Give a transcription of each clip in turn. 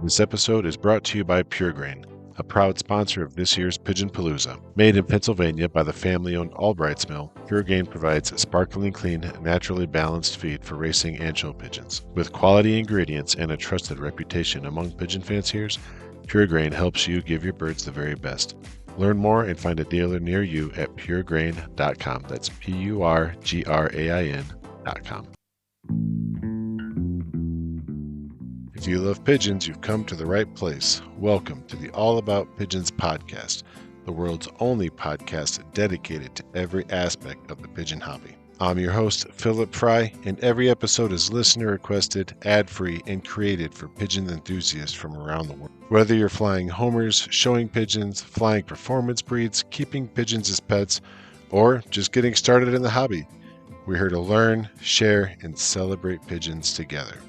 This episode is brought to you by Purgrain, a proud sponsor of this year's Pigeonpalooza. Made in Pennsylvania by the family-owned Albright's Mill, Purgrain provides sparkling clean, naturally balanced feed for racing and show pigeons. With quality ingredients and a trusted reputation among pigeon fanciers, Purgrain helps you give your birds the very best. Learn more and find a dealer near you at purgrain.com. That's Purgrain.com. If you love pigeons, you've come to the right place. Welcome to the All About Pigeons podcast, the world's only podcast dedicated to every aspect of the pigeon hobby. I'm your host, Philip Fry, and every episode is listener requested, ad-free, and created for pigeon enthusiasts from around the world. Whether you're flying homers, showing pigeons, flying performance breeds, keeping pigeons as pets, or just getting started in the hobby, we're here to learn, share, and celebrate pigeons together,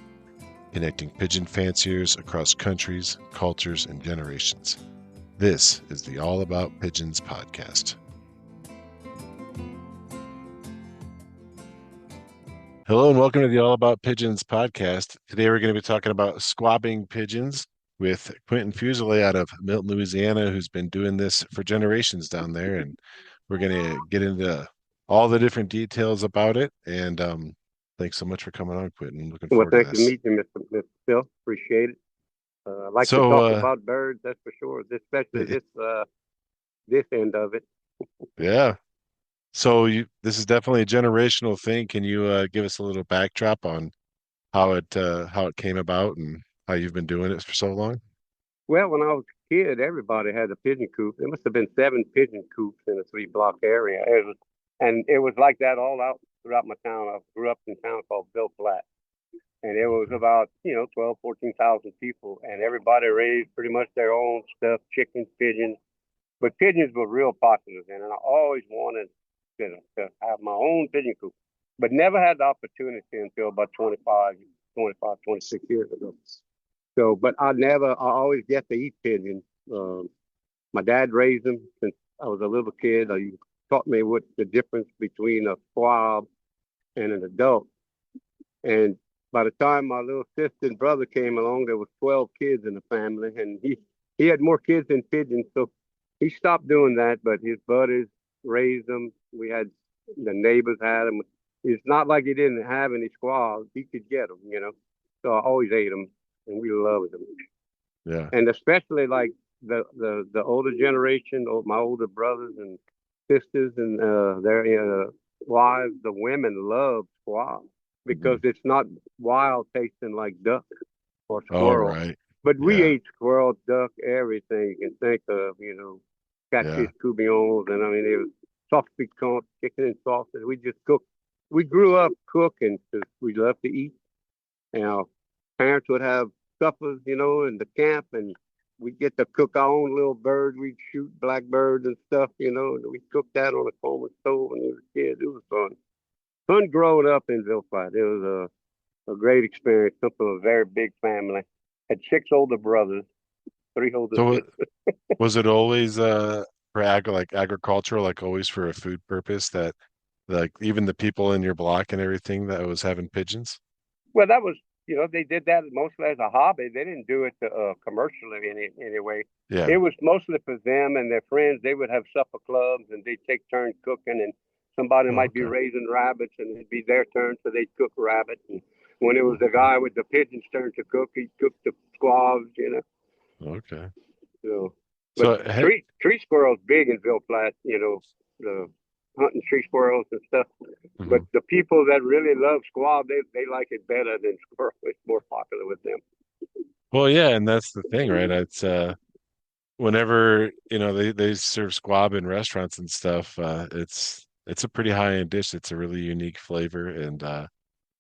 connecting pigeon fanciers across countries, cultures, and generations. This is the All About Pigeons podcast. Hello and welcome to the All About Pigeons podcast. Today we're going to be talking about squabbing pigeons with Quentin Fuselier out of Milton, Louisiana, who's been doing this for generations down there. And we're going to get into all the different details about it. And thanks so much for coming on, Quentin. Looking forward to this. Well, thanks to meet you, Mr. Phil. Appreciate it. I like to talk about birds, that's for sure, especially this end of it. Yeah. So this is definitely a generational thing. Can you give us a little backdrop on how it came about and how you've been doing it for so long? Well, when I was a kid, everybody had a pigeon coop. There must have been 7 pigeon coops in a 3-block area. It was like that all out throughout my town. I grew up in a town called Bill Flat. And it was about, 12, 14,000 people. And everybody raised pretty much their own stuff, chickens, pigeons. But pigeons were real popular then. And I always wanted to have my own pigeon coop. But never had the opportunity until about 26 years ago. So, but I always get to eat pigeons. My dad raised them since I was a little kid. He taught me what the difference between a squab and an adult. And by the time my little sister and brother came along, there was 12 kids in the family, and he had more kids than pigeons, so he stopped doing that. But his buddies raised them. The neighbors had them. It's not like he didn't have any squabs; he could get them, So I always ate them, and we loved them. Yeah. And especially like the older generation, my older brothers and sisters, and their wives, the women love squabs. Because it's not wild tasting like duck or squirrel. Oh, right. But we ate squirrel, duck, everything you can think of, catfish, coubillons, and it was soft piquant, chicken and sausage. We just cooked. We grew up cooking because we loved to eat. And our parents would have suppers, in the camp, and we'd get to cook our own little birds. We'd shoot blackbirds and stuff, and we cooked that on a Coleman stove when we were kids. It was fun. Fun growing up in Ville Platte. It was a great experience. Come from a very big family. Had 6 older brothers, 3 older sisters. Was it always for agricultural, like always for a food purpose, that like even the people in your block and everything that was having pigeons? Well, that was, they did that mostly as a hobby. They didn't do it commercially in any way. Yeah. It was mostly for them and their friends. They would have supper clubs and they'd take turns cooking, and somebody might be raising rabbits, and it'd be their turn, so they'd cook rabbits. And when it was the guy with the pigeon's turn to cook, he'd cook the squabs, Okay. Tree squirrels big in Ville Platte, the hunting tree squirrels and stuff. Mm-hmm. But the people that really love squab, they like it better than squirrel. It's more popular with them. Well, yeah, and that's the thing, right? It's whenever they serve squab in restaurants and stuff, it's a pretty high-end dish. It's a really unique flavor. And,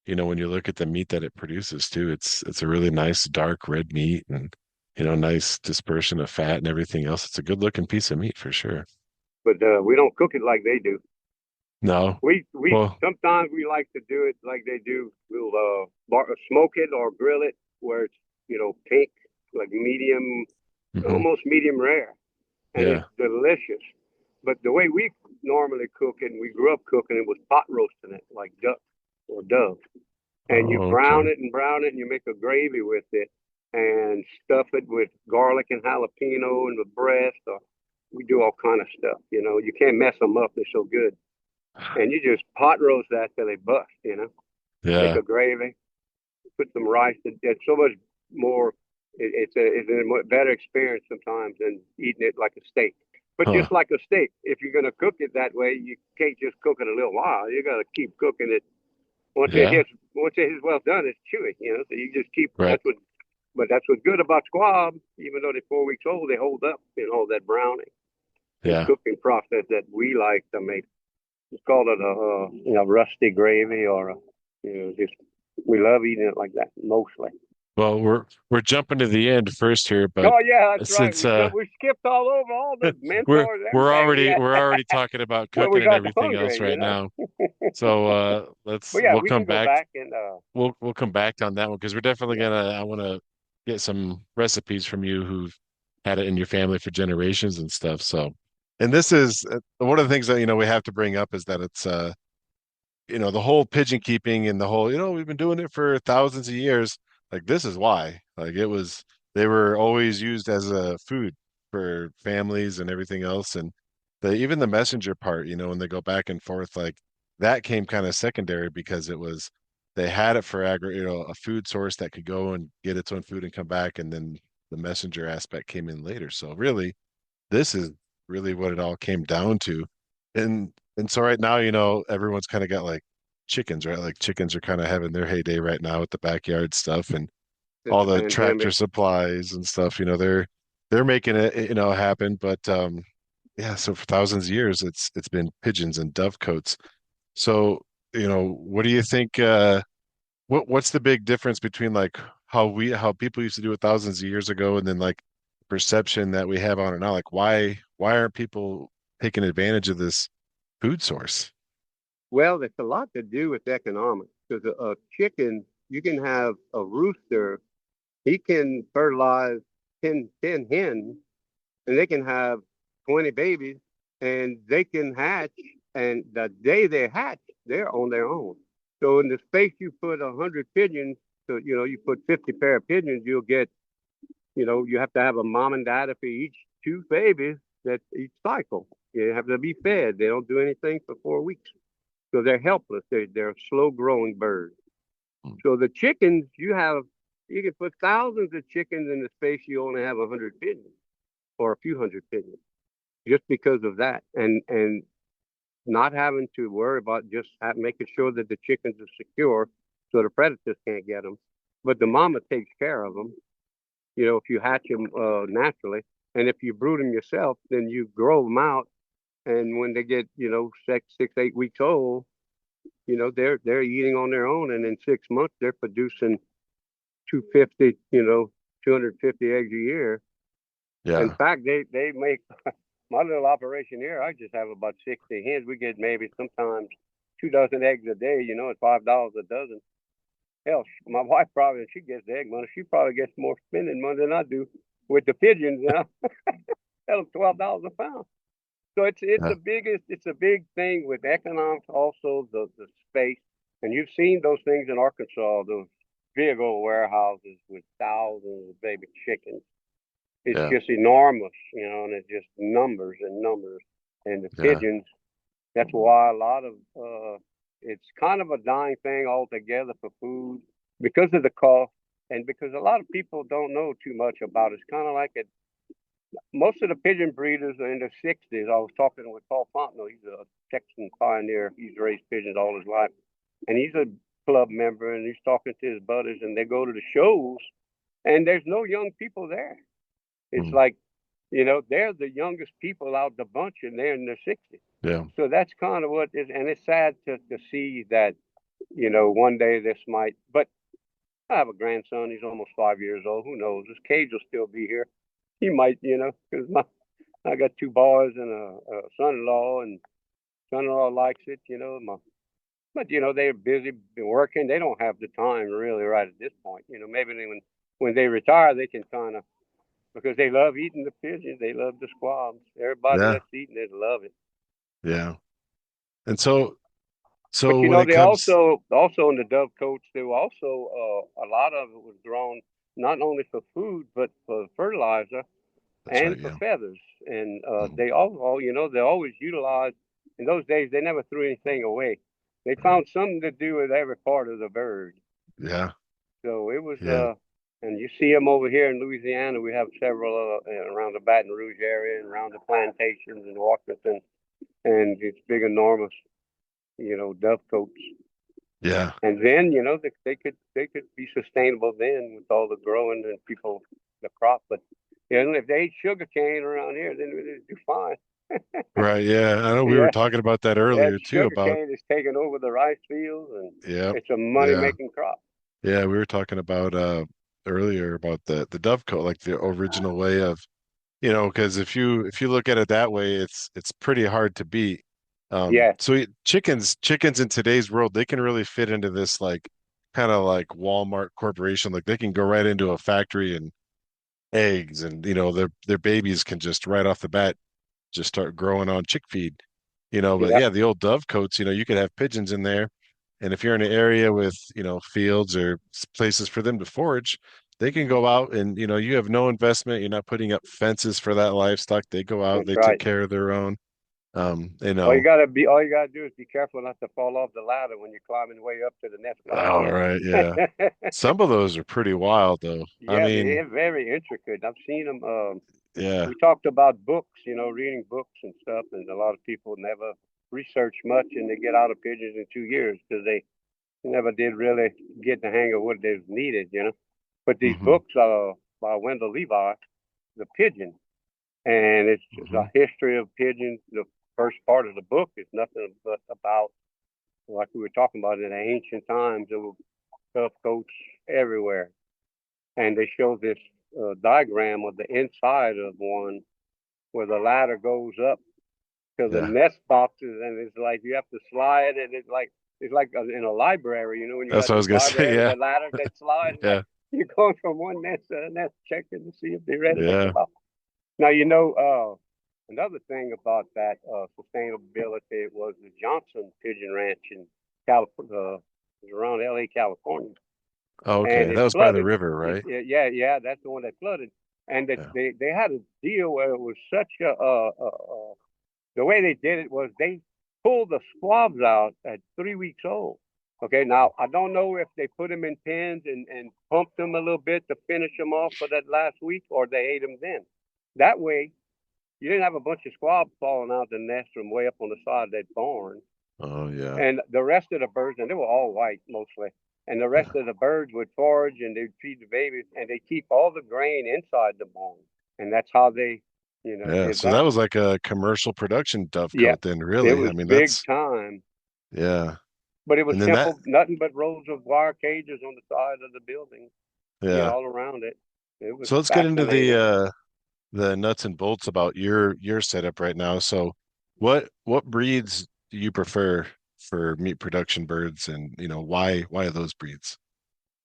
when you look at the meat that it produces too, it's a really nice dark red meat and, nice dispersion of fat and everything else. It's a good looking piece of meat for sure. But we don't cook it like they do. No. Sometimes we like to do it like they do. We'll smoke it or grill it where it's, pink, like medium, almost medium rare. And it's delicious. But the way we normally cook it, and we grew up cooking it, was pot roasting it like duck or dove. And you brown it and you make a gravy with it. and stuff it with garlic and jalapeno and the breast. Or we do all kind of stuff. You can't mess them up. They're so good. And you just pot roast that till they bust. Make Yeah. a gravy, put some rice. It's so much more. It's a better experience sometimes than eating it like a steak. But Huh. just like a steak, if you're going to cook it that way, you can't just cook it a little while. You got to keep cooking it. Yeah. Once it is well done, it's chewy. So you just keep. Right. But that's what's good about squab. Even though they're 4 weeks old, they hold up in all that browning and Yeah. cooking process that we like to make. It's called it a rusty gravy or just we love eating it like that mostly. Well, we're jumping to the end first here, but Oh yeah, that's right. since We skipped all over all the we're mentors, we're everything we already had. we're already talking about Well, cooking we and got everything else hungry. right now. So But let's yeah, we'll we can come go back. back and We'll come back on that one because we're definitely yeah. gonna I want to get some recipes from you who've had it in your family for generations and stuff. So, and this is one of the things that we have to bring up is that it's the whole pigeon keeping and the whole, we've been doing it for thousands of years. Like this is why. Like they were always used as a food for families and everything else. And even the messenger part, when they go back and forth, like that came kind of secondary because they had it for a food source that could go and get its own food and come back. And then the messenger aspect came in later. So really, this is really what it all came down to. And so right now, everyone's kind of got like chickens, right? Like chickens are kind of having their heyday right now with the backyard stuff and Since all the the tractor pandemic. supplies and stuff. They're making it, happen. But yeah, so for thousands of years it's been pigeons and dovecotes. So, what do you think what's the big difference between like how people used to do it thousands of years ago and then like perception that we have on it now? Like why aren't people taking advantage of this food source? Well, it's a lot to do with economics because a chicken, you can have a rooster, he can fertilize 10 hens, and they can have 20 babies, and they can hatch. And the day they hatch, they're on their own. So in the space you put 100 pigeons, so you put 50 pair of pigeons, you'll get, you have to have a mom and dad for each two babies that each cycle. You have to be fed. They don't do anything for 4 weeks. So they're helpless. They're slow growing birds. So the chickens, you can put thousands of chickens in the space you only have 100 pigeons or a few hundred pigeons just because of that. And not having to worry about just making sure that the chickens are secure so the predators can't get them. But the mama takes care of them, if you hatch them naturally. And if you brood them yourself, then you grow them out. And when they get, 6, 8 weeks old, they're eating on their own. And in 6 months, they're producing 250, 250 eggs a year. In Yeah. fact, they make my little operation here. I just have about 60 hens. We get maybe sometimes 2 dozen eggs a day, at $5 a dozen. Hell, my wife probably, she gets the egg money. She probably gets more spending money than I do with the pigeons. Tell them $12 a pound. So Yeah. it's a big thing with economics, also the space. And you've seen those things in Arkansas, those big old warehouses with thousands of baby chickens. It's Yeah. just enormous, and it's just numbers and numbers. And the Yeah. pigeons, that's why a lot of it's kind of a dying thing altogether for food because of the cost and because a lot of people don't know too much about it. It's kind of like most of the pigeon breeders are in their 60s. I was talking with Paul Fontenot. He's a Texan pioneer. He's raised pigeons all his life. And he's a club member and he's talking to his buddies and they go to the shows and there's no young people there. It's Mm. like, they're the youngest people out the bunch and they're in their 60s. Yeah. So that's kind of what is, and it's sad to see that, one day this might, but I have a grandson. He's almost 5 years old. Who knows? His cage will still be here. He might, because I got two boys and a son-in-law, and son-in-law likes it, but they're busy working. They don't have the time really right at this point. Maybe when they retire, they can kind of because they love eating the pigeons. They love the squabs. Everybody Yeah. that's eating it love it. Yeah. And so But when it they comes also in the dove coats, there were also a lot of it was grown. not only for food but for fertilizer That's and right. for Yeah. feathers. And Mhm. they all, they always utilized. In those days, they never threw anything away. They Right. found something to do with every part of the bird. Yeah. So it was, Yeah. and you see them over here in Louisiana. We have several around the Baton Rouge area and around the plantations in Washington, and it's big, enormous, dovecotes. Yeah. And then, they could be sustainable then with all the growing and people the crop. But if they ate sugar cane around here, then they'd do fine. Right. Yeah. I know we were Yeah, talking about that that earlier too sugar about, cane is taking over the rice fields, and yeah. it's a money Yeah. making crop. Yeah. We were talking about earlier about the dovecote, like the original way of, because if you look at it that way, it's pretty hard to beat. Yeah, Chickens in today's world, they can really fit into this like kind of like Walmart corporation. Like they can go right into a factory and eggs, and their babies can just right off the bat just start growing on chick feed. But yeah, yeah, the old dove coats, you could have pigeons in there. And if you're in an area with, fields or places for them to forage, they can go out and, you have no investment. You're not putting up fences for that livestock. They go out, that's they take right. care of their own. You All you know, gotta be, all you gotta do is be careful not to fall off the ladder when you're climbing way up to the nest box. all right, yeah. Some of those are pretty wild though. I Yeah, mean, they're very intricate. I've seen them. yeah, We talked about books, reading books and stuff, and a lot of people never research much, and they get out of pigeons in 2 years because they never did really get the hang of what is needed. But these hmm books are by Wendell Levi, The Pigeon, and it's just a hmm history of pigeons. The first part of the book is nothing but about, like we were talking about in the ancient times, there were tough coats everywhere, and they show this diagram of the inside of one where the ladder goes up to the yeah. nest boxes, and it's like you have to slide, and it's like in a library, when you That's got what I those was gonna say. libraries, Yeah, the ladders that slide, like yeah, you're going from one nest to the next, checking to see if they're ready to yeah, come out. Now another thing about that sustainability was the Johnson Pigeon Ranch in California, it was around L.A., California, and okay. it That was by the flooded. river, right? Yeah, that's the one that flooded, and Yeah. they had a deal where it was such the way they did it was they pulled the squabs out at 3 weeks old. Okay, now I don't know if they put them in pens and pumped them a little bit to finish them off for that last week, or they ate them then. That way, you didn't have a bunch of squabs falling out the nest from way up on the side of that barn. Oh yeah. And the rest of the birds, and they were all white mostly, and the rest Yeah. of the birds would forage and they'd feed the babies, and they keep all the grain inside the barn, and that's how they, Yeah. did So that that. was like a commercial production Yeah, dovecote then, it really. was I mean, big that's time, yeah. but it was And then that simple, nothing but rows of wire cages on the side of the building, yeah. all around it. It was So let's get into fascinating. the nuts and bolts about your setup right now. So what breeds do you prefer for meat production birds, and why those breeds?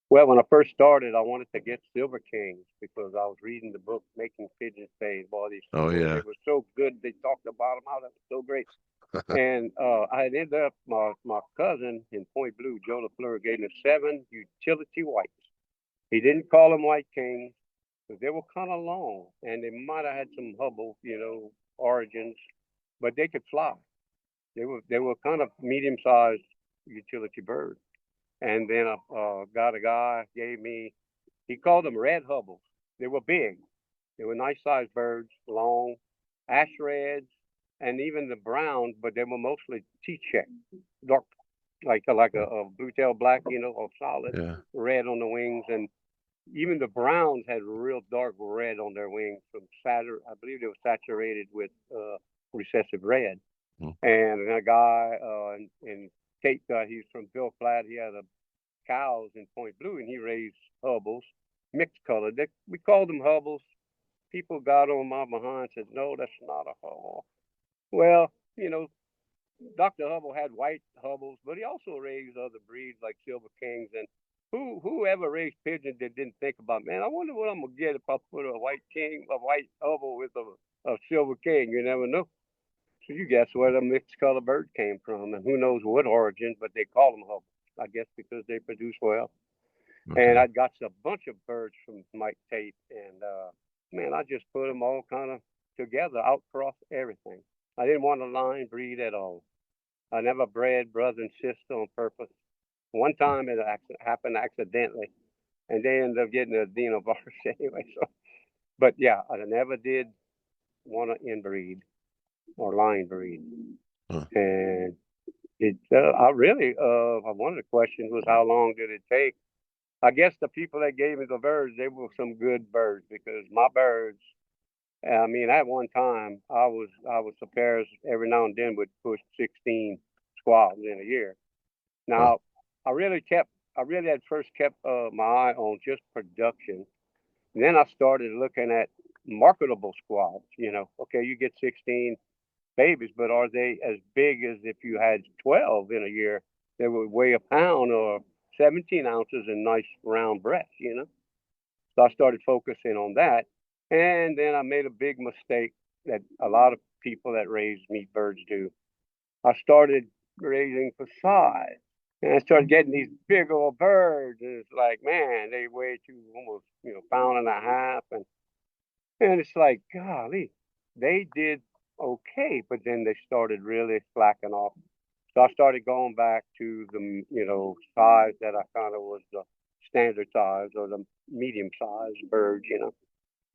Well, when I first started, I wanted to get Silver Kings because I was reading the book Making Pigeons Pay. Boy, Oh they yeah. were so good. They talked about them, how that was so great. And I had ended up, my cousin in Point Blue, Joe LaFleur, gave me 7 utility whites. He didn't call them White Kings because they were kind of long and they might have had some Hubble, origins, but they could fly. They were kind of medium sized utility birds. And then I got a guy gave me, he called them red Hubbles. They were big. They were nice sized birds, long, ash reds, and even the browns, but they were mostly T-check, dark, like a blue tail black, or solid Yeah. red on the wings, and even the browns had real dark red on their wings from I believe they were saturated with recessive red. Mm. And a guy in Cape, he's from Bill Flat. He had a cows in Point Blue, and he raised Hubbles, mixed color. We called them Hubbles. People got on my behind and said, "No, that's not a Hubble." Well, Dr. Hubble had white Hubbles, but he also raised other breeds like Silver Kings. And whoever raised pigeons that didn't think about, man, I wonder what I'm gonna get if I put a white king, a white Hubble with a Silver King. You never know. So you guess where the mixed color bird came from, and who knows what origin, but they call them Hubbles. I guess because they produce well. And Okay. I got a bunch of birds from Mike Tate, and man, I just put them all kind of together, out across everything. I didn't want a line breed at all. I never bred brother and sister on purpose. One time it happened accidentally, and they ended up getting a adenovirus anyway. So, but yeah, I never did want to inbreed or line breed. Huh. And I really, one of the questions was how long did it take? I guess the people that gave me the birds, they were some good birds because my birds, I mean, at one time I was so pairs every now and then would push 16 squabs in a year. Wow. Now, I really at first kept my eye on just production. And then I started looking at marketable squabs. Okay, you get 16 babies, but are they as big as if you had 12 in a year? They would weigh a pound or 17 ounces in nice round breasts. So I started focusing on that. And then I made a big mistake that a lot of people that raise meat birds do. I started raising for size. And I started getting these big old birds. And it's like, man, they weigh to almost, pound and a half. And it's like, golly, they did okay, but then they started really slacking off. So I started going back to the, size that I kind of was the standard size or the medium sized bird.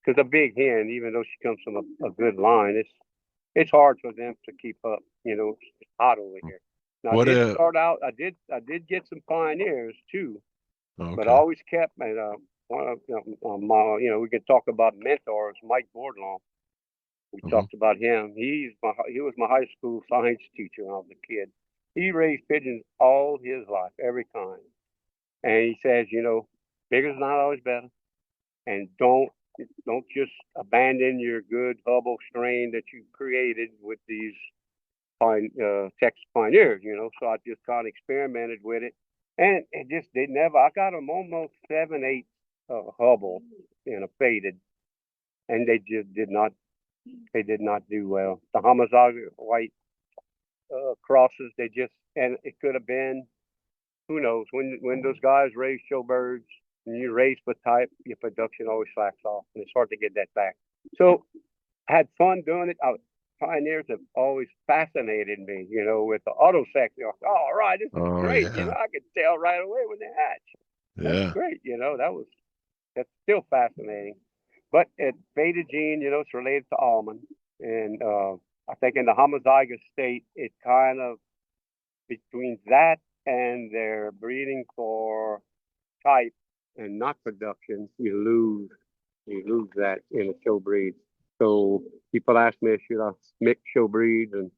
Because a big hen, even though she comes from a good line, it's hard for them to keep up. It's hot over here. Now I What did a start out. I did get some pioneers too, but I okay. always kept and one of my we can talk about mentors, Mike Boardlaw. We Hmm. talked about him. He was my high school science teacher when I was a kid. He raised pigeons all his life, every kind, and he says, bigger's not always better, and don't just abandon your good Hubble strain that you created with these Texas pioneers. So I just kind of experimented with it, and it just they never. I got them almost 7/8 Hubble in a faded, and they just did not. They did not do well. The Hamazaga white crosses, they just and it could have been. Who knows? When those guys raise showbirds and you raise for type, your production always slacks off, and it's hard to get that back. So I had fun doing it. Pioneers have always fascinated me, with the auto sex. All right, this is Oh great. yeah. I could tell right away when they hatch. That's Yeah. great. That's still fascinating. But at beta gene, it's related to almond, and I think in the homozygous state, it kind of between that and their breeding for type and not production, you lose that in a show breed. So people ask me, should I mix show breeds and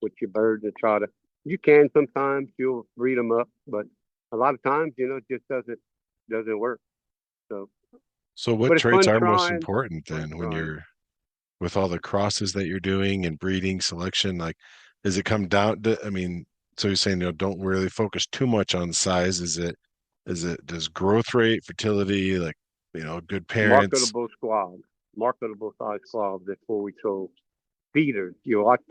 with your birds and try to? You can sometimes. You'll breed them up, but a lot of times, it just doesn't work. So, So what but it's traits fun are most trying. important Fun then when trying. you're with all the crosses that you're doing and breeding selection? Like, does it come down to, I mean, so you're saying, don't really focus too much on size. Does growth rate, fertility, like, good parents? Marketable squabs, marketable size squabs at 4 weeks old. Feeders. You watch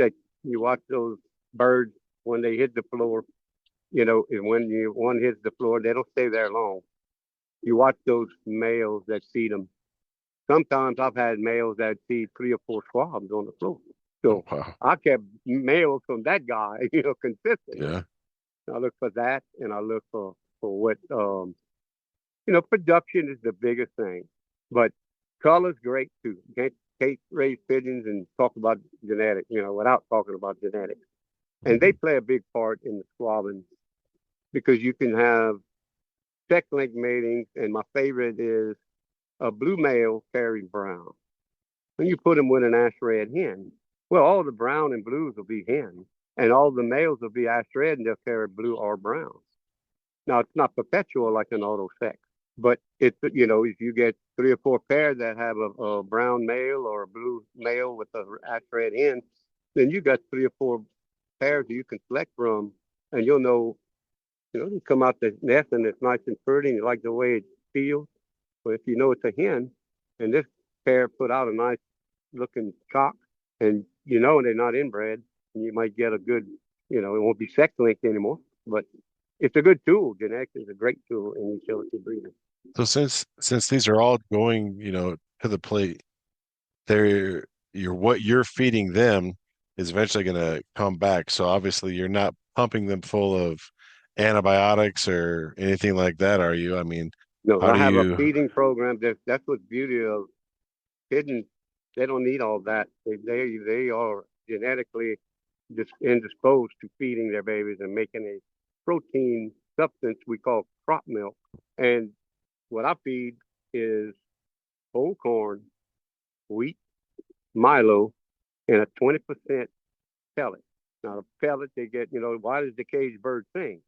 those birds when they hit the floor, and when one hits the floor, they don't stay there long. You watch those males that feed them. Sometimes I've had males that feed 3 or 4 squabs on the floor. Oh, So wow. I kept males from that guy, consistently. Yeah. I look for that, and I look for what production is the biggest thing, but color's great too. Can't raise pigeons and talk about genetics, without talking about genetics. And they Hmm. play a big part in the squabbing because you can have sex link mating, and my favorite is a blue male carrying brown. When you put them with an ash red hen, well, all the brown and blues will be hens, and all the males will be ash red, and they'll carry blue or brown. Now, it's not perpetual like an auto sex, but if you get 3 or 4 pairs that have a brown male or a blue male with a ash red hen, then you got 3 or 4 pairs you can select from, and you'll know, you come out the nest and it's nice and pretty, and you like the way it feels. But if you know it's a hen, and this pair put out a nice looking cock, and they're not inbred, and you might get a good, it won't be sex linked anymore, but it's a good tool. Genetics is a great tool in utility breeding. So since these are all going, to the plate, they're what you're feeding them is eventually going to come back. So obviously you're not pumping them full of antibiotics or anything like that, are you? I mean, No, how I do have a you? feeding program. That's what's beauty of pigeons. They don't need all that. They are genetically indisposed to feeding their babies and making a protein substance we call crop milk. And what I feed is whole corn, wheat, Milo, and a 20% pellet. Now, the pellet they get, why does the caged bird sing?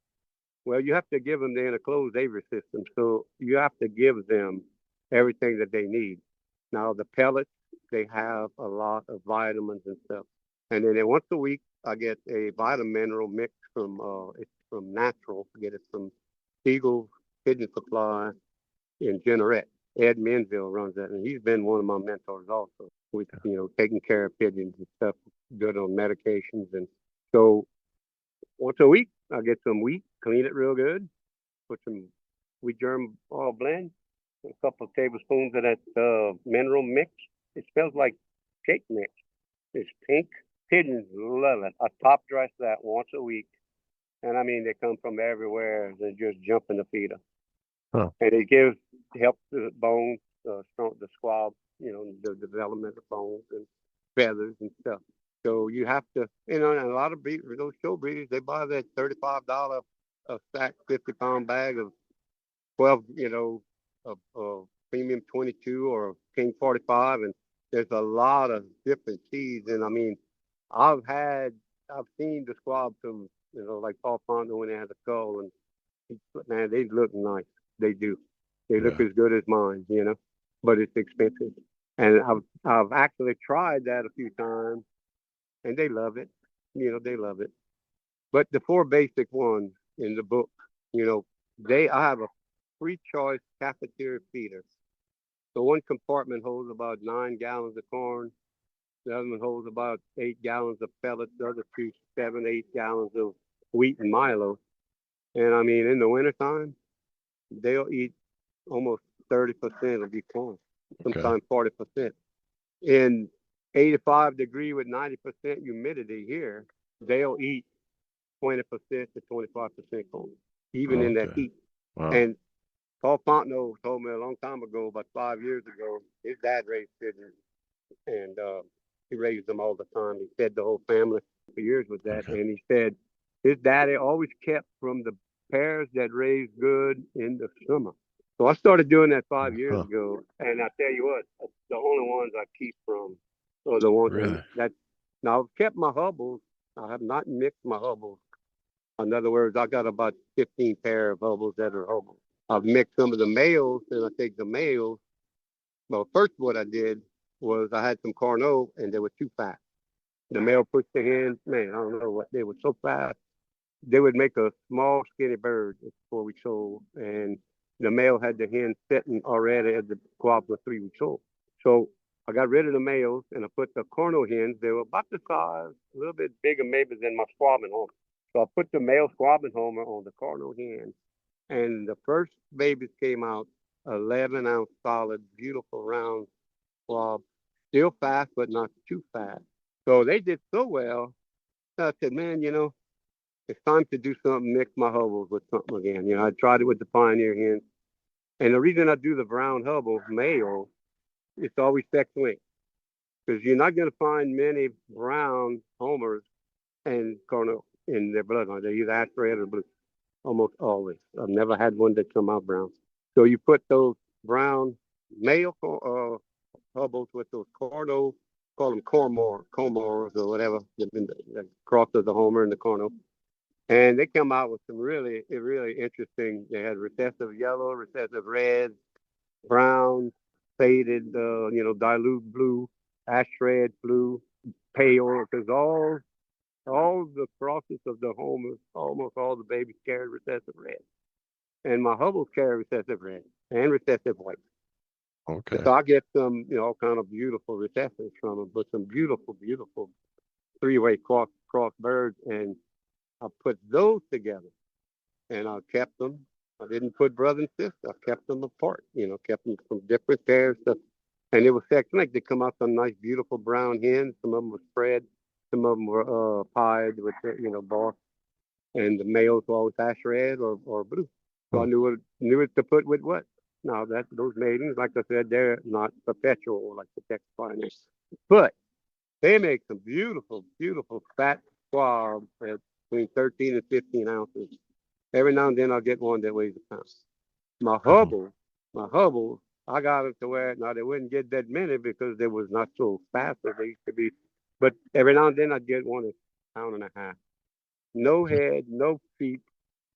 Well, you have to give them the enclosed aviary system. So you have to give them everything that they need. Now, the pellets, they have a lot of vitamins and stuff. And then once a week, I get a vitamin mineral mix it's from Natural. I get it from Eagle Pigeon Supply in Jeanerette. Ed Menville runs that, and he's been one of my mentors also with, taking care of pigeons and stuff, good on medications. And so once a week, I get some wheat, clean it real good, put some wheat germ oil blend, a couple of tablespoons of that mineral mix. It smells like cake mix. It's pink. Pigeons love it. I top dress that once a week. And I mean, they come from everywhere. They're just jumping to feed them. Huh. And helps the bones, the squab, the development of bones and feathers and stuff. So you have to, and a lot of breeders, those show breeders, they buy that $35 a stack, 50-pound bag of 12, of premium 22 or King 45, and there's a lot of different seeds. And I mean, I've seen the squab from, like Paul Ponto when they had the skull, and man, they look nice. They do. They look Yeah. as good as mine, but it's expensive. And I've actually tried that a few times, and they love it. They love it. But the four basic ones in the book, I have a free choice cafeteria feeder. So one compartment holds about 9 gallons of corn. The other one holds about 8 gallons of pellets. The other two, 7, 8 gallons of wheat and Milo. And I mean, in the wintertime, they'll eat almost 30% of each corn, Okay. sometimes 40%. In 85-degree with 90% humidity here, they'll eat 20% to 25% corn, even Oh, in that okay. heat. Wow. And Paul Ponto told me a long time ago, about 5 years ago, his dad raised pigeons, and he raised them all the time. He fed the whole family for years with that. Okay. And he said his daddy always kept from the pairs that raised good in the summer. So I started doing that 5 years Huh. ago, and I tell you what, the only ones I keep from are the ones, and Really? that now I've kept my hubbles. I have not mixed my hubbles. In other words, I got about 15 pair of hubbles that are hubbles. I've mixed some of the males, and I take the males. Well, first what I did was I had some Carneau, and they were too fast. The male pushed the hen. Man, I don't know what, they were so fast. They would make a small, skinny bird before we sold, and the male had the hen sitting already as the squab was 3 weeks old. So I got rid of the males, and I put the Carneau hens. They were about the size, a little bit bigger maybe than my squabbing homer. So I put the male squabbing homer on the Carneau hen, and the first babies came out 11-ounce solid, beautiful round squab, still fast, but not too fast. So they did so well. I said, man, it's time to do something, mix my hubbles with something again. I tried it with the Pioneer hens. And the reason I do the brown hubble male, it's always sex linked. Because you're not going to find many brown homers and Carneau in their bloodline. They're either ash red or blue, almost always. I've never had one that come out brown. So you put those brown male hubbles with those Carneau, call them Comores or whatever, the cross of the homer and the Carneau. And they come out with some really interesting. They had recessive yellow, recessive red, brown, faded, dilute blue, ash red blue, pale. Because all the crosses of the homers, almost all the babies carried recessive red, and my Hubbles carry recessive red and recessive white. And Okay. so I get some, all kind of beautiful recessives from them, but some beautiful, beautiful three-way cross birds, and I put those together. and I kept them. I didn't put brother and sister. I kept them apart. Kept them from different pairs. And it was excellent. They come out some nice, beautiful brown hens. Some of them were spread. Some of them were pied with, bark. And the males were always ash red or blue. So I Hmm. knew it to put with what. Now that those maidens, like I said, they're not perpetual like the Texas Pioneers, but they make some beautiful, beautiful fat squabs at between 13 and 15 ounces. Every now and then I'll get one that weighs a pound. My Hmm. Hubble, my Hubble, I got it to where now they wouldn't get that many because they was not so fast as they used to be. But every now and then I'd get one that's a pound and a half. No head, no feet,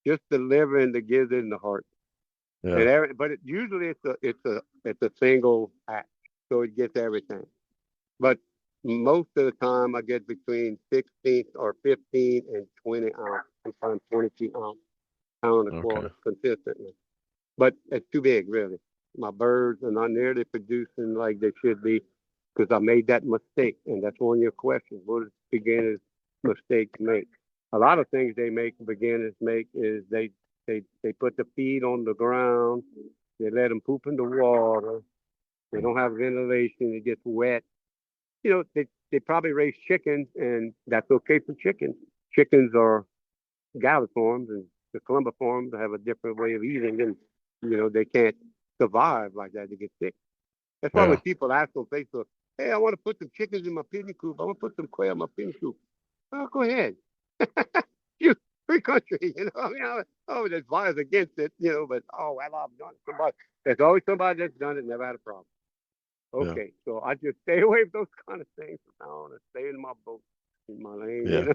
just the liver and the gizzard and the heart. Yeah. But usually it's a single act, so it gets everything. But most of the time I get between 16 or 15 and 20 ounce, sometimes 22 ounce, pound and a Okay. quarter consistently. But it's too big, really. My birds are not nearly producing like they should be because I made that mistake. And that's one of your questions. What does beginners mistakes make? A lot of things they make beginners make is they put the feed on the ground, they let them poop in the water, they don't have ventilation, it gets wet. They probably raise chickens, and that's okay for chickens. Chickens are galliforms, and the columbiforms have a different way of eating, and they can't survive like that. They get sick. That's why when Yeah. people ask on Facebook, "Hey, I want to put some chickens in my pigeon coop. I want to put some quail in my pigeon coop." Oh, go ahead. You free country, I mean, there's bias against it, but well, I've done it. There's always somebody that's done it, never had a problem. Yeah. Okay, so I just stay away from those kind of things. I want to stay in my boat, in my lane, Yeah.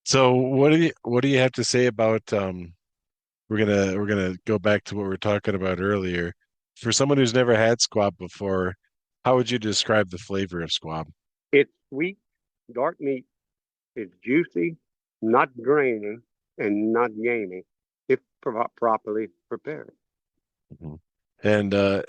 So what do you have to say about we're gonna go back to what we were talking about earlier. For someone who's never had squab before, how would you describe the flavor of squab? It's sweet, dark meat. It's juicy, not grainy, and not gamey if properly prepared. Mhm. And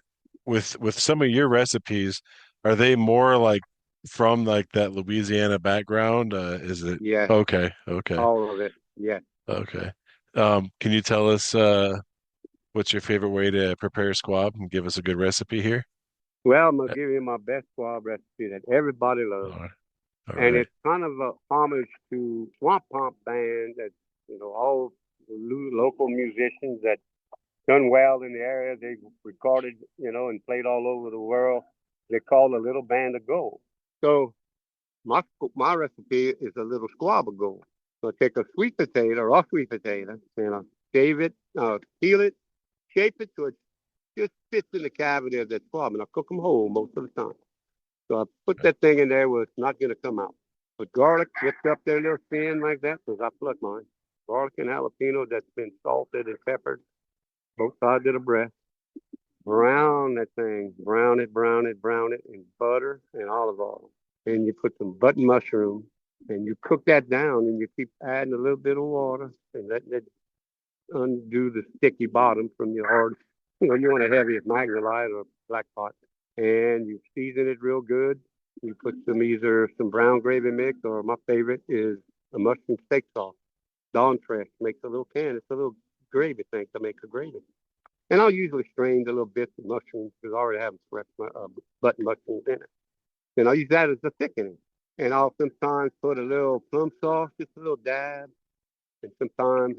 with some of your recipes, are they more like from like that Louisiana background? Is it Yes, okay? Okay. all of it. Yes. Okay. Can you tell us what's your favorite way to prepare squab and give us a good recipe here? Well, I'm gonna Uh, give you my best squab recipe that everybody loves, All right. All and right. it's kind of a homage to Swamp Pump Band that all local musicians that done well in the area. They recorded, and played all over the world. They call a little band of gold. So my my recipe is a little squab of gold. So I take a sweet potato, raw sweet potato, and I shave it, peel it, shape it so it just fits in the cavity of that squab, and I cook them whole most of the time. So I put that thing in there where it's not going to come out. Put garlic dipped up there, little thin like that, because I pluck mine. Garlic and jalapeno that's been salted and peppered, both sides of the breast. Brown that thing, brown it, brown it in butter and olive oil. And you put some button mushroom and you cook that down and you keep adding a little bit of water and letting it undo the sticky bottom from your hard. You want a heavy magnolite or black pot. And you season it real good. You put either some brown gravy mix or my favorite is a mushroom steak sauce. Dawn Fresh makes a little can. It's a little gravy thing to make a gravy. And I'll usually strain the little bits of mushrooms because I already have fresh button mushrooms in it. And I'll use that as a thickening. And I'll sometimes put a little plum sauce, just a little dab, and sometimes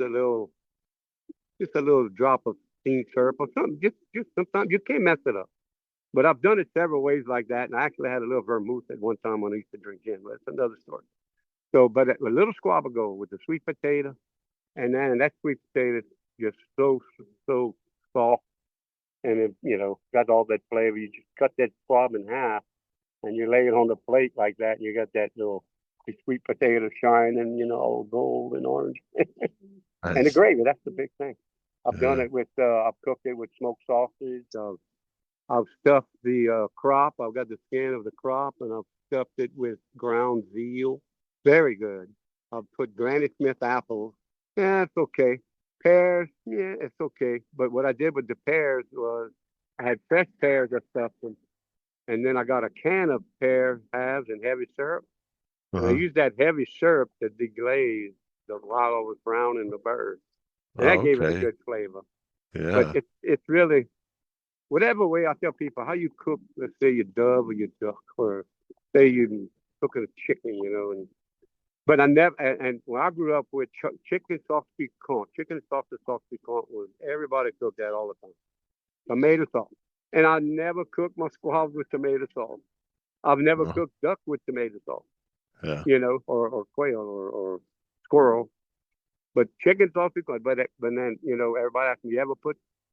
just a little drop of steamed syrup or something. Just sometimes you can't mess it up. But I've done it several ways like that, and I actually had a little vermouth at one time when I used to drink gin. But it's another story. So, but a little squabago with the sweet potato, and then that sweet potato is just so soft and it, got all that flavor. You just cut that squab in half and you lay it on the plate like that, and you got that little sweet potato shining, all gold and orange. And the Nice. gravy, that's the big thing. I've done Yeah. it with, I've cooked it with smoked sausage. I've stuffed the crop. I've got the skin of the crop, and I've stuffed it with ground veal. Very good. I've put Granny Smith apples. Yeah, it's okay. Pears, yeah, it's okay. But what I did with the pears was I had fresh pears I stuffed them, and then I got a can of pear halves and heavy syrup, and I Uh-huh. used that heavy syrup to deglaze while I was browning the birds. and that gave it a Okay. good flavor. But Yeah. it's really whatever way I tell people how you cook. Let's say your dove or your duck, or say you cook a chicken, and but I never and when I grew up with chicken sauce piquant, chicken sauce piquant was everybody cooked that all the time. Tomato sauce, and I never cooked my squab with tomato sauce. I've never Well, cooked duck with tomato sauce, yeah. or quail or squirrel. But chicken sauce piquant. But then everybody asks me, you ever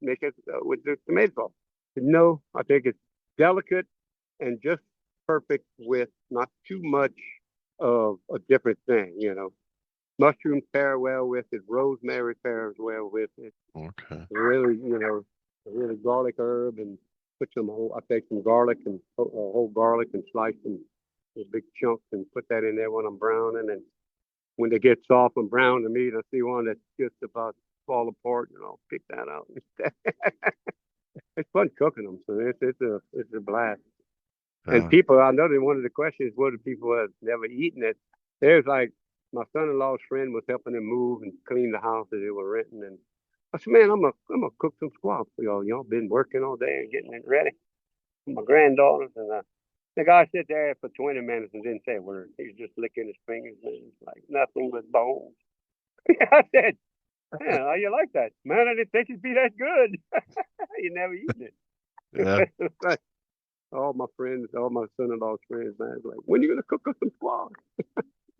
make it with the tomato sauce? No, I think it's delicate and just perfect with not too much of a different thing. Mushrooms pair well with it. Rosemary pairs well with it. Okay. Really, a really garlic herb and put I take some garlic and whole garlic and slice them in big chunks and put that in there when I'm browning. And when they get soft and brown to meat, I see one that's just about to fall apart, and I'll pick that out instead. It's fun cooking them, so it's a blast. And Yeah. people, I know that one of the questions, what do people have never eaten it? There's like my son-in-law's friend was helping him move and clean the house that they were renting, and I said, man, I'm gonna cook some squab for y'all. Y'all been working all day and getting it ready for my granddaughters, and the guy sat there for 20 minutes and didn't say a word. He was just licking his fingers, man, like nothing but bones. I said, man, how you like that? Man, I didn't think it'd be that good. You never eaten Yeah. it. Like, all my friends, all my son-in-law's friends, man, it's like, when you gonna cook us some squab?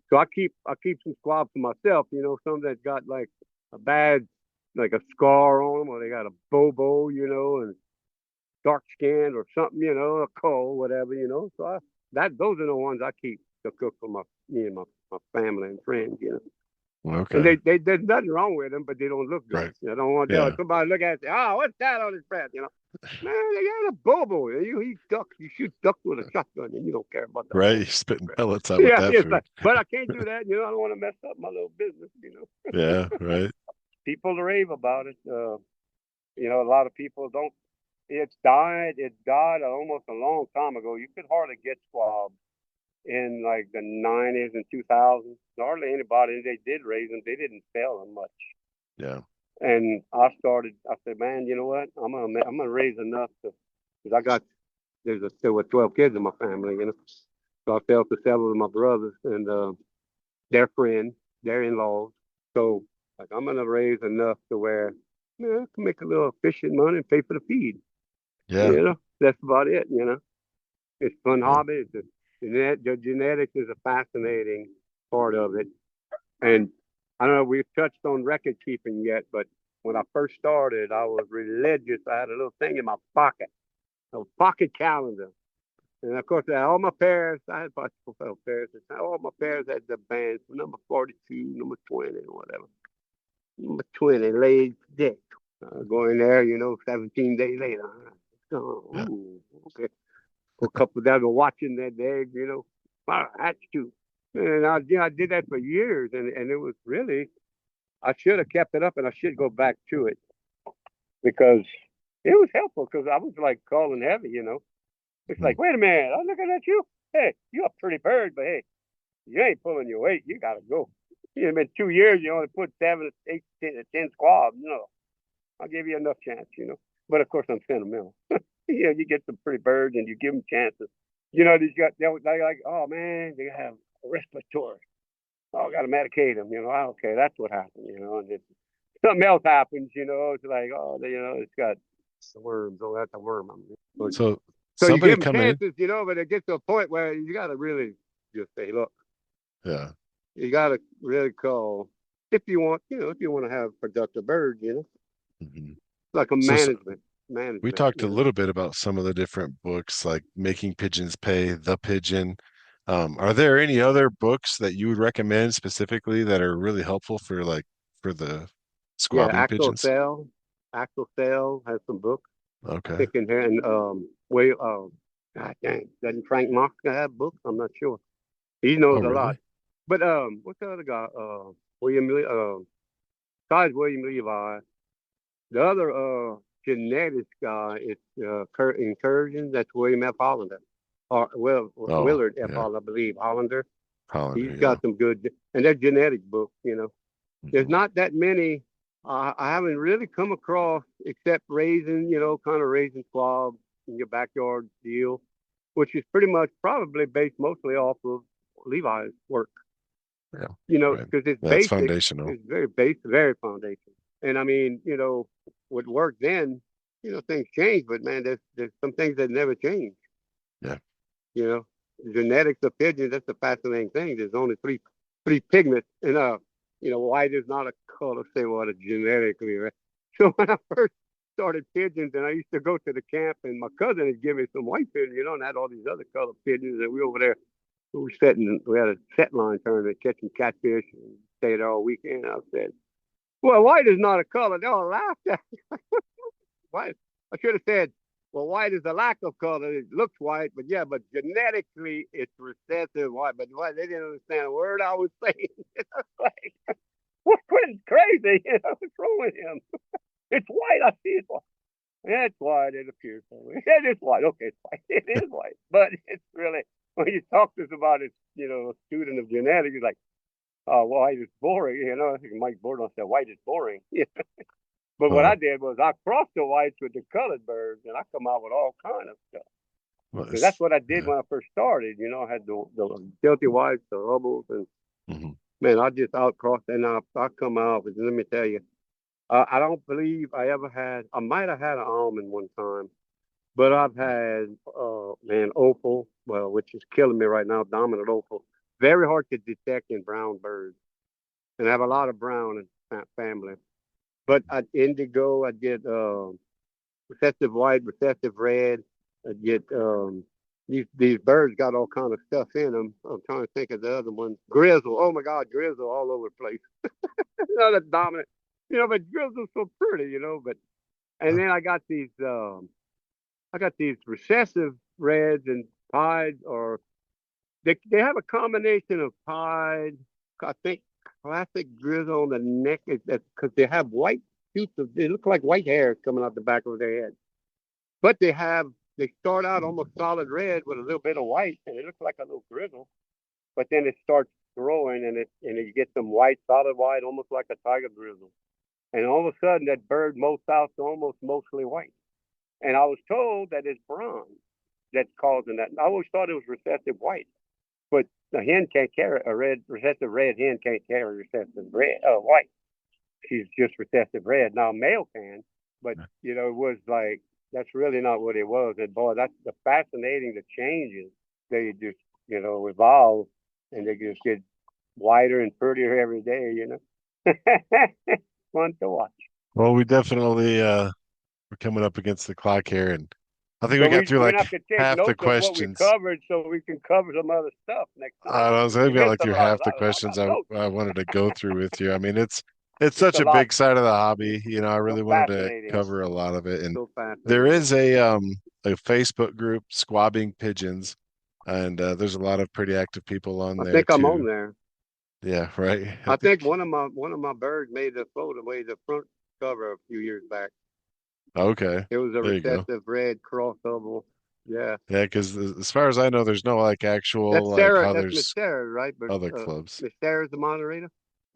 So I keep some squab for myself. Some that got like a bad, like a scar on them, or they got a bobo, and dark skinned or something, a cold, whatever. So those are the ones I keep to cook for me and my family and friends. And Okay. there's nothing wrong with them, but they don't look good. Right. I don't want Yeah. somebody look at it and say, oh, what's that on his breast? Man, they got a bobo. You eat ducks. You shoot ducks with a shotgun, and you don't care about the Right. bobo. You're spitting pellets out with Yeah, that it's like, food. but I can't do that. I don't want to mess up my little business. Yeah. Right. People rave about it. A lot of people don't. It's died. It died almost a long time ago. You could hardly get squab in like the 90s and 2000s. Hardly anybody. They did raise them. They didn't sell them much. Yeah. And I said, man, you know what? I'm gonna raise enough because there were 12 kids in my family. So I fell to several of my brothers and their friends, their in-laws. So like I'm gonna raise enough to where I can make a little fishing money and pay for the feed. Yeah. That's about it. It's a fun Yeah. hobby. The genetics is a fascinating part of it. And I don't know, we've touched on record keeping yet, but when I first started, I was religious. I had a little thing in my pocket, a pocket calendar. And of course, all my parents, I had possible parents, all my parents had the bands, number 42, number 20, whatever. Number 20, laid dick. Go in there, 17 days later. Oh, Yeah. ooh, okay. A couple that were watching that egg. Wow, that's too. And I did that for years, and it was really, I should have kept it up, and I should go back to it because it was helpful because I was like calling heavy. It's Mm. like, wait a minute, I'm looking at you. Hey, you're a pretty bird, but hey, you ain't pulling your weight. You gotta go. It's been 2 years. You only put 7, 8, 10 squabs. I'll give you enough chance. But of course, I'm sentimental. You get some pretty birds and you give them chances. They're like, oh man, they have a respiratory. Oh, I got to medicate them. Okay, that's what happened. And something else happens. It's like, oh, it's got the worms. Oh, that's a worm. So So you somebody give them come in. chances, but it gets to a point where you got to really just say, look, Yeah. you got to really call if you want, if you want to have productive birds. Mhm. Like a So management, we management. talked a little bit about some of the different books, like Making Pigeons Pay, The Pigeon. Are there any other books that you would recommend specifically that are really helpful for the Yeah, squabbing pigeons? Axel Sale has some books. I Okay. think in here, and God dang, doesn't Frank Mosca have books? I'm not sure. He Oh, knows a lot. really? But what's the other guy? William Lee. Besides William Levi, the other genetics guy is Incursion. That's William F. Hollander, or Oh, Willard F. yeah. Hollander, I believe. Hollander. Hollander, He's yeah. got some good, and they're genetic books. There's Hmm. not that many. I haven't really come across except raising, kind of raising squab in your backyard deal, which is pretty much probably based mostly off of Levi's work. Yeah, right. Because it's That's basic, foundational. it's very basic, very foundational. And I mean, what worked then, things change, but man, there's some things that never change. Yeah. You know, genetics of pigeons, that's the fascinating thing. There's only three pigments, and white is not a color. Say what a genetically, right? So when I first started pigeons, and I used to go to the camp, and my cousin had given me some white pigeons, and had all these other colored pigeons, and we over there. We had a set line tournament catching catfish and stayed there all weekend. I said, "Well, white is not a color." They all laughed at me. White. I should have said, "Well, white is a lack of color. It looks white, but yeah, but genetically it's recessive white." But why they didn't understand a word I was saying. Like, what Quentin's crazy? What's wrong with him? It's white. I see it's white. Yeah, it's white. It appears that way. It is white. Okay, it's white. It is white. But it's really, when you talk to us about it, a student of genetics, he's like, "Oh, white is boring." I think Mike Borden said white is boring. Yeah. But what Huh. I did was I crossed the whites with the colored birds, and I come out with all kind of stuff. Well, Because that's what I did yeah. when I first started. I had the Delty whites, the Hubbles, and Hmm. man, I just outcrossed, and I come out with. Let me tell you, I don't believe I ever had. I might have had an almond one time, but I've had, man, opal, well, which is killing me right now, dominant opal. Very hard to detect in brown birds. And I have a lot of brown in that family. But I'd indigo, I'd get recessive white, recessive red. I'd get these birds got all kind of stuff in them. I'm trying to think of the other ones. Grizzle. Oh my God, grizzle all over the place. That's dominant. But grizzle's so pretty, but and then I got these recessive reds and pied, or they have a combination of pied, I think classic grizzle on the neck, because they have white shoots they look like white hairs coming out the back of their head. But they start out almost solid red with a little bit of white, and it looks like a little grizzle. But then it starts growing, and you get some white, solid white, almost like a tiger grizzle. And all of a sudden, that bird molts out to almost mostly white. And I was told that it's bronze that's causing that. I always thought it was recessive white, but a hen can't carry recessive red hen can't carry recessive white. She's just recessive red. Now a male can, but it was like that's really not what it was. And boy, that's the fascinating the changes. They just evolve, and they just get whiter and prettier every day. Fun to watch. Well, we definitely we're coming up against the clock here, and I think we So got we're through gonna like have to take half the notes of what we questions. covered so we can cover some other stuff next I time. was We we got missed like a through lot. half the I questions got notes. I wanted to go through with you. I mean, it's It's such a a lot. big side of the hobby. I So really wanted to fascinating. cover a lot of it, and So there fascinating. is a Facebook group, Squabbing Pigeons, and there's a lot of pretty active people on I there think I'm on too. there. Yeah, right. I I think think one of my birds made the photo, made the front cover a few years back. okay. It was a There you go. recessive red crossover. Yeah, Yeah, because as far as I know, there's no like actual that's like Sarah. how That's Miss there's Sarah, right? But other clubs. Miss Sarah's the moderator.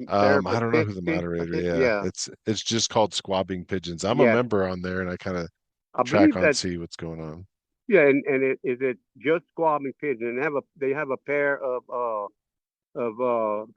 Sarah I don't know who the Patinski, I moderator. think. Yeah, Yeah, it's just called Squabbing Pigeons. I'm a yeah. member on there, and I kind of I track believe on that. see what's going on. Yeah, and is it just squabbing pigeon? And they have a pair of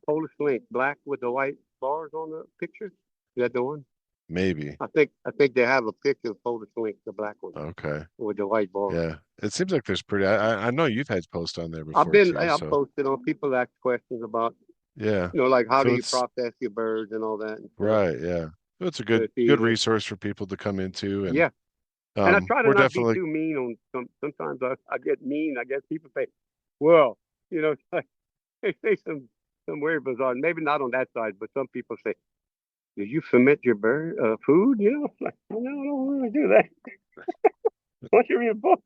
Polish link, black with the white bars on the picture. Is that the one? Maybe. I think they have a picture of Polish link, the black one Okay. with the white bars. Yeah. It seems like there's pretty. I know you've had posts on there I've before been too. I So posted on people ask questions about yeah. like how do So you it's process your birds and all that and stuff. right. Yeah. So it's a So good it's good easy. resource for people to come into, and Yeah, and I try to we're not be definitely too mean on Sometimes I get mean. I guess people say, well, it's like they say some weird bizarre. Maybe not on that side, but some people say, did you ferment your bird food? Like, no, I don't really do that. Why don't you read a book?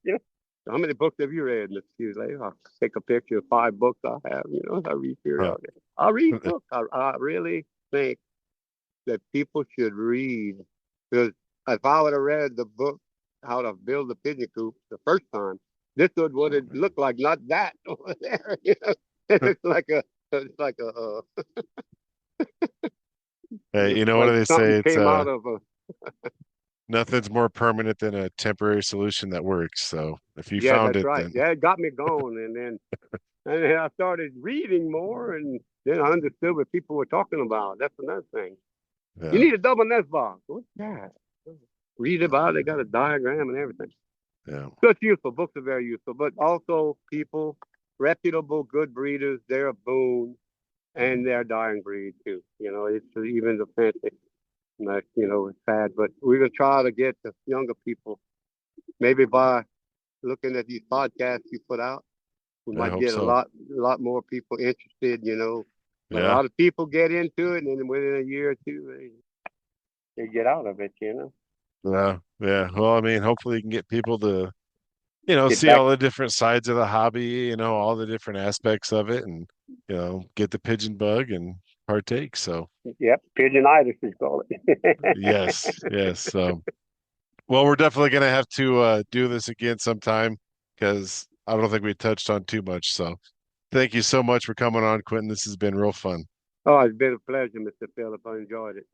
How many books have you read? Let's see. Like, I'll take a picture of 5 books I have. I read huh. periodically. I read books. I really think that people should read, because if I would have read the book how to build a pigeon coop the first time, this would have looked like not that over there. It looks like a Hey, you know what Like do they say? something It's came out of a. nothing's more permanent than a temporary solution that works. So if you Yeah, found that's it, right. then Yeah, it got me going, and then I started reading more, and then I understood what people were talking about. That's another thing. You yeah, need a double nest box. What's that? Read about it. They got a diagram and everything. yeah, So it's useful. Books are very useful, but also people, reputable, good breeders, they're a boon, and they're dying breed too. It's even the fancy. Like, it's sad, but we're gonna try to get the younger people. Maybe by looking at these podcasts you put out, we I might hope get a so. lot more people interested. But a Yeah, lot of people get into it, and then within a year or two, they get out of it. yeah, yeah. Well, I mean, hopefully you can get people to, Get see back. all the different sides of the hobby, all the different aspects of it, and get the pigeon bug and partake. So Yep, pigeonitis is called it. yes, yes. Well, we're definitely gonna have to do this again sometime because I don't think we touched on too much. So thank you so much for coming on, Quentin. This has been real fun. Oh, it's been a pleasure, Mr. Phillip. I enjoyed it.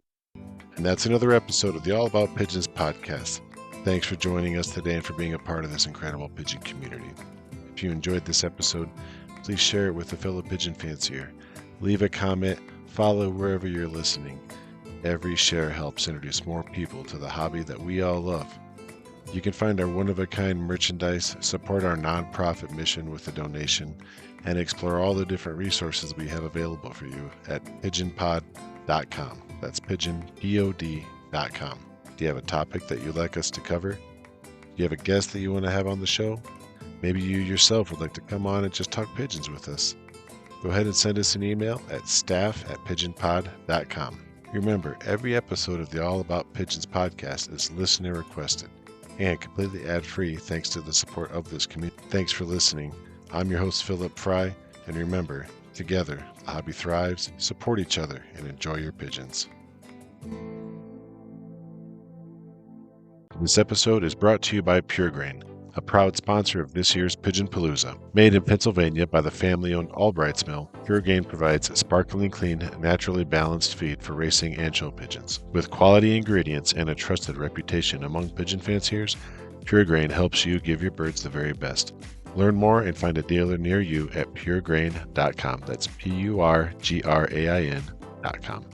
And that's another episode of the All About Pigeons podcast. Thanks for joining us today and for being a part of this incredible pigeon community. If you enjoyed this episode, please share it with a fellow pigeon fancier. Leave a comment, follow wherever you're listening. Every share helps introduce more people to the hobby that we all love. You can find our one-of-a-kind merchandise, support our nonprofit mission with a donation, and explore all the different resources we have available for you at pigeonpod.com. That's pigeonpod.com. Do you have a topic that you'd like us to cover? Do you have a guest that you want to have on the show? Maybe you yourself would like to come on and just talk pigeons with us. Go ahead and send us an email at staff@pigeonpod.com. Remember, every episode of the All About Pigeons podcast is listener requested and completely ad-free thanks to the support of this community. Thanks for listening. I'm your host, Philip Fry, and remember, together, the hobby thrives, support each other, and enjoy your pigeons. This episode is brought to you by Purgrain, a proud sponsor of this year's Pigeonpalooza. Made in Pennsylvania by the family-owned Albright's Mill, Purgrain provides sparkling clean, naturally balanced feed for racing and show pigeons. With quality ingredients and a trusted reputation among pigeon fanciers, Purgrain helps you give your birds the very best. Learn more and find a dealer near you at purgrain.com. That's Purgrain.com.